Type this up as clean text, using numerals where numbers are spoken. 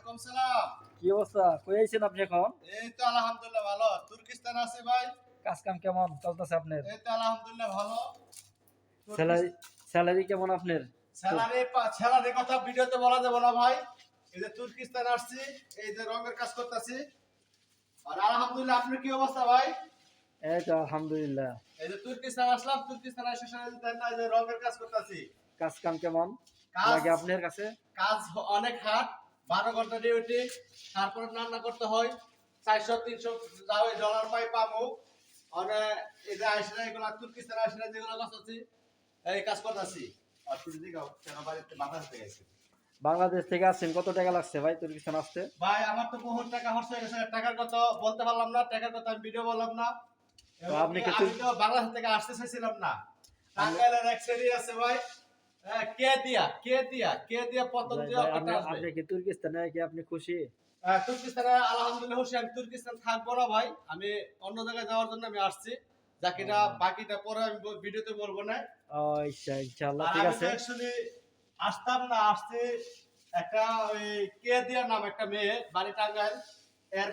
ওয়ালাইকুম সালাম। কি অবস্থা? কই আইছেন আপনি এখন? এই তো আলহামদুলিল্লাহ ভালো। তুর্কিস্তান আছে ভাই। কাজ কাম কেমন চলতেছে আপনার? এই তো আলহামদুলিল্লাহ ভালো। স্যালারি স্যালারি কেমন আপনার? স্যালারি কথা ভিডিওতে বলা যাবে না ভাই। এই যে তুর্কিস্তান আসছি, এই যে রঙের কাজ করতেছি। আর আলহামদুলিল্লাহ আপনার কি অবস্থা ভাই? এই তো আলহামদুলিল্লাহ। এই যে তুর্কিস্তান আসলাম, তুর্কিস্তান এসে এই যে রঙের কাজ করতেছি। কাজ কাম কেমন কাজ লাগে আপনার কাছে? কাজ অনেক হার্ড, 12 ঘন্টা ডিউটি, তারপরে রান্না করতে হয় 400-300 ডলার পাই পাবো। মানে এই যে আইসরা এগুলো তুর্কিস্তান আইসরা যেগুলো কাজ আছে এই কাজ করতেছি। আর তুমি দিকে কেন বাড়িতে বাতাস থেকে গেছে বাংলাদেশ থেকে আসছেন, কত টাকা লাগছে ভাই তুর্কিস্তান আসতে? ভাই, আমার তো বহুত টাকা খরচ হয়ে গেছে। টাকার কথা বলতে পারলাম না, টাকার কথা আমি ভিডিও বললাম না। তো আপনি কি আমি তো বাংলাদেশ থেকে আসতে চাইছিলাম না। টাঙ্গাইলের এক সেরি আছে ভাই, কে দিয়া প্রথম দিয়ে আপনি আপনি কি তুর্কিস্তানে কি আপনি খুশি? তুর্কিস্তানে আলহামদুলিল্লাহ খুশি। আমি তুর্কিস্তান থাকবো না ভাই, আমি অন্য জায়গায় যাওয়ার জন্য আমি আসছি। বাকিটা বাকিটা পরে আমি ভিডিওতে বলবো না। ও আচ্ছা, ইনশাআল্লাহ আর ঠিক আমি তো আছে। অ্যাকচুয়ালি আসতাম না, আসছি একটা ওই কে দিয়া নাম একটা মেয়ে, বাড়ি টাঙ্গাইল। এর